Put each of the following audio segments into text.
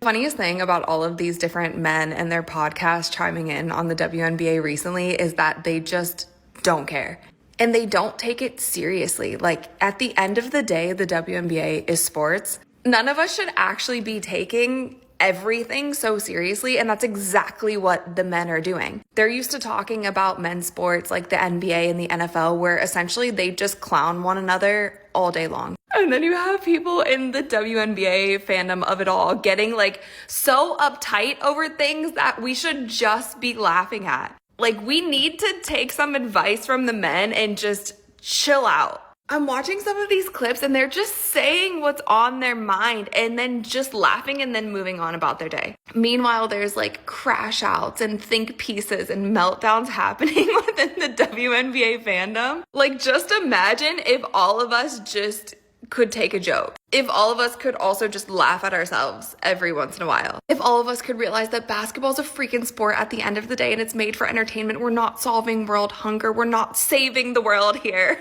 Funniest thing about all of these different men and their podcasts chiming in on the WNBA recently is that they just don't care. And they don't take it seriously. Like, at the end of the day, the WNBA is sports. None of us should actually be taking everything so seriously, and that's exactly what the men are doing. They're used to talking about men's sports like the NBA and the NFL, where essentially they just clown one another all day long. And then you have people in the WNBA fandom of it all getting like so uptight over things that we should just be laughing at. Like, we need to take some advice from the men and just chill out. I'm watching some of these clips and they're just saying what's on their mind and then just laughing and then moving on about their day. Meanwhile, there's like crash outs and think pieces and meltdowns happening within the WNBA fandom. Like, just imagine if all of us just could take a joke. If all of us could also just laugh at ourselves every once in a while. If all of us could realize that basketball is a freaking sport at the end of the day and it's made for entertainment. We're not solving world hunger. We're not saving the world here.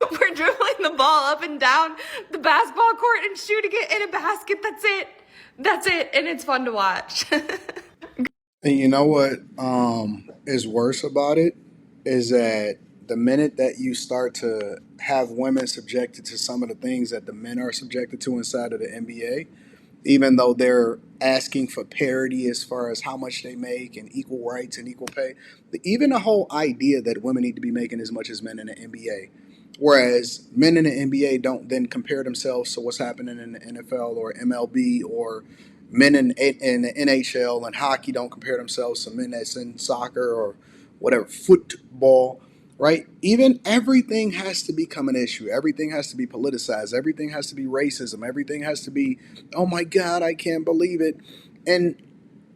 We're dribbling the ball up and down the basketball court and shooting it in a basket. That's it. That's it. And it's fun to watch. And you know what is worse about it is that the minute that you start to have women subjected to some of the things that the men are subjected to inside of the NBA, even though they're asking for parity as far as how much they make and equal rights and equal pay, even the whole idea that women need to be making as much as men in the NBA. Whereas men in the NBA don't then compare themselves to what's happening in the NFL or MLB, or men in the NHL and hockey don't compare themselves to men that's in soccer or whatever, football, right? Even everything has to become an issue. Everything has to be politicized. Everything has to be racism. Everything has to be, oh my God, I can't believe it. And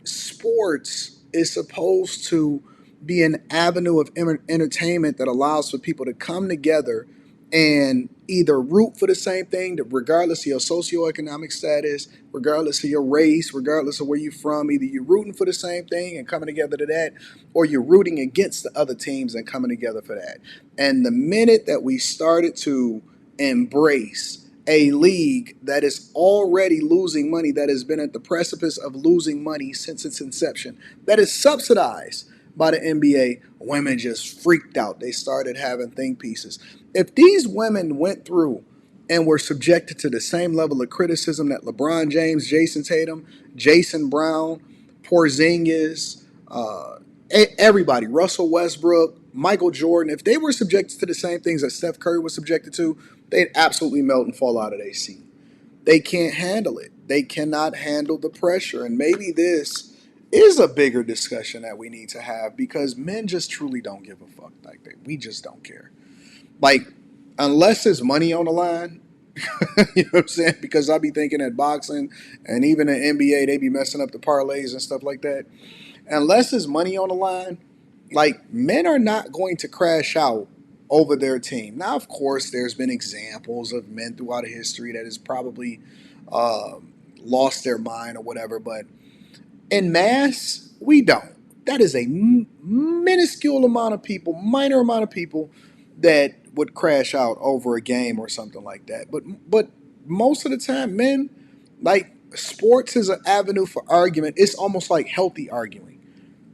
sports is supposed to be an avenue of entertainment that allows for people to come together and either root for the same thing, regardless of your socioeconomic status, regardless of your race, regardless of where you're from. Either you're rooting for the same thing and coming together to that, or you're rooting against the other teams and coming together for that. And the minute that we started to embrace a league that is already losing money, that has been at the precipice of losing money since its inception, that is subsidized by the NBA, women just freaked out. They started having think pieces. If these women went through and were subjected to the same level of criticism that LeBron James, Jason Tatum, Jason Brown, Porzingis, everybody, Russell Westbrook, Michael Jordan, if they were subjected to the same things that Steph Curry was subjected to, they'd absolutely melt and fall out of their seat. They can't handle it. They cannot handle the pressure. And maybe this is a bigger discussion that we need to have, because men just truly don't give a fuck like that. We just don't care. Like, unless there's money on the line, you know what I'm saying? Because I be thinking that boxing and even the NBA, they be messing up the parlays and stuff like that. Unless there's money on the line, like, men are not going to crash out over their team. Now, of course, there's been examples of men throughout history that has probably uh, lost their mind or whatever, but in mass, we don't. That is a minuscule amount of people, minor amount of people that would crash out over a game or something like that. But most of the time, men, like, sports is an avenue for argument. It's almost like healthy arguing.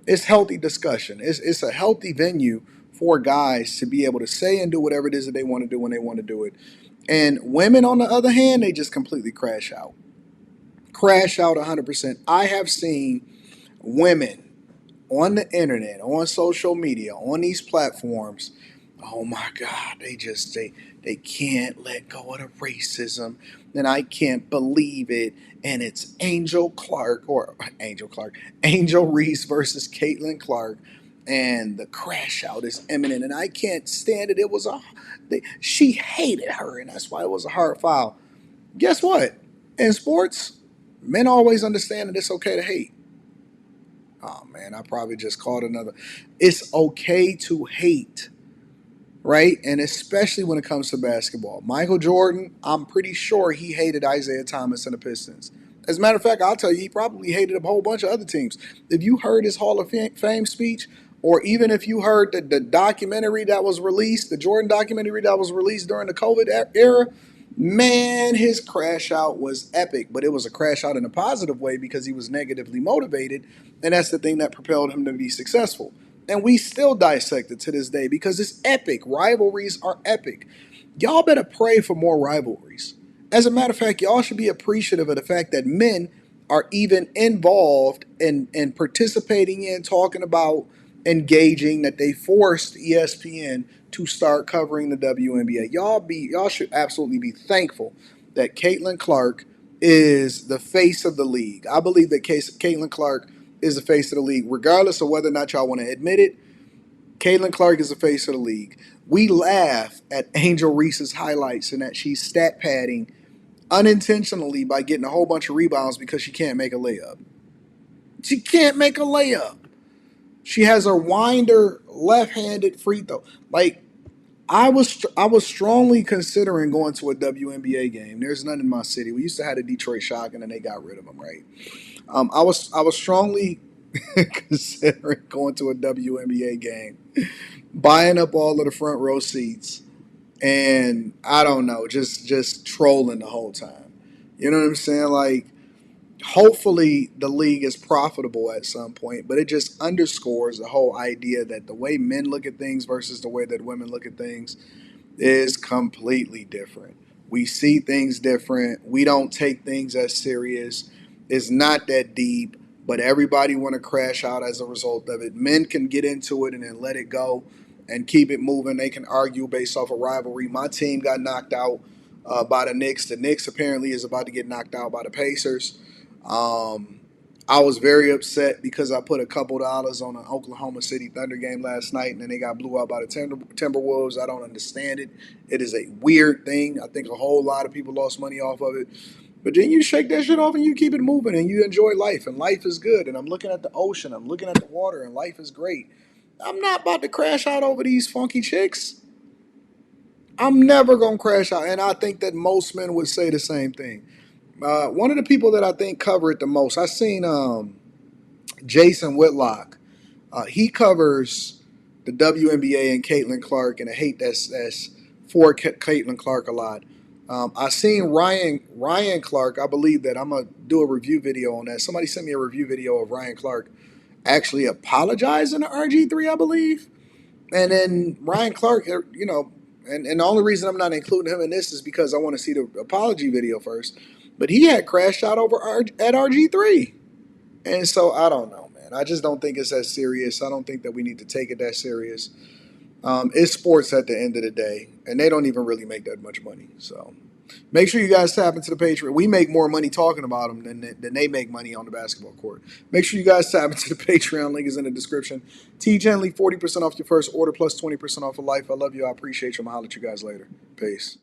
It's healthy discussion. It's a healthy venue for guys to be able to say and do whatever it is that they want to do when they want to do it. And women, on the other hand, they just completely crash out. Crash out 100%. I have seen women on the internet, on social media, on these platforms. Oh my God, they can't let go of the racism, and I can't believe it. And it's Angel Reese versus Caitlin Clark, and the crash out is imminent, and I can't stand it. She hated her, and that's why it was a hard foul. Guess what? In sports, men always understand that it's okay to hate. Oh man, I probably just called another. It's okay to hate, right? And especially when it comes to basketball. Michael Jordan, I'm pretty sure he hated Isaiah Thomas and the Pistons. As a matter of fact, I'll tell you, he probably hated a whole bunch of other teams. If you heard his Hall of Fame speech, or even if you heard the documentary that was released, the Jordan documentary that was released during the COVID era, Man, his crash out was epic, but it was a crash out in a positive way because he was negatively motivated, and that's the thing that propelled him to be successful. And we still dissect it to this day because it's epic. Rivalries are epic. Y'all better pray for more rivalries. As a matter of fact, y'all should be appreciative of the fact that men are even involved in participating in, talking about, engaging, that they forced ESPN to start covering the WNBA. Y'all should absolutely be thankful that Caitlin Clark is the face of the league. I believe that Caitlin Clark is the face of the league, regardless of whether or not y'all want to admit it. Caitlin Clark is the face of the league. We laugh at Angel Reese's highlights and that she's stat padding unintentionally by getting a whole bunch of rebounds because she can't make a layup. She can't make a layup. She has her winder left-handed free throw. Like I was strongly considering going to a WNBA game. There's none in my city. We used to have the Detroit Shock, and then they got rid of them, right? I was strongly considering going to a WNBA game, buying up all of the front row seats, and I don't know, just trolling the whole time. You know what I'm saying? Like, hopefully the league is profitable at some point, but it just underscores the whole idea that the way men look at things versus the way that women look at things is completely different. We see things different. We don't take things as serious. It's not that deep, but everybody want to crash out as a result of it. Men can get into it and then let it go and keep it moving. They can argue based off a rivalry. My team got knocked out by the Knicks. The Knicks apparently is about to get knocked out by the Pacers. Um, I was very upset because I put a couple dollars on an Oklahoma City Thunder game last night, and then they got blew out by the Timberwolves. I don't understand it. It is a weird thing. I think a whole lot of people lost money off of it. But then you shake that shit off and you keep it moving and you enjoy life, and life is good. And I'm looking at the ocean, I'm looking at the water, and life is great. I'm not about to crash out over these funky chicks. I'm never going to crash out. And I think that most men would say the same thing. One of the people that I think cover it the most, I seen Jason Whitlock. He covers the WNBA and Caitlin Clark, and I hate that's for Caitlin Clark a lot. I seen Ryan Clark. I believe that I'm gonna do a review video on that. Somebody sent me a review video of Ryan Clark actually apologizing to RG3, I believe. And then Ryan Clark, and the only reason I'm not including him in this is because I want to see the apology video first. But he had crashed out at RG3. And so I don't know, man. I just don't think it's that serious. I don't think that we need to take it that serious. It's sports at the end of the day, and they don't even really make that much money. So make sure you guys tap into the Patreon. We make more money talking about them than they make money on the basketball court. Make sure you guys tap into the Patreon. Link is in the description. T Genly, 40% off your first order plus 20% off of life. I love you. I appreciate you. I'm going to holler at you guys later. Peace.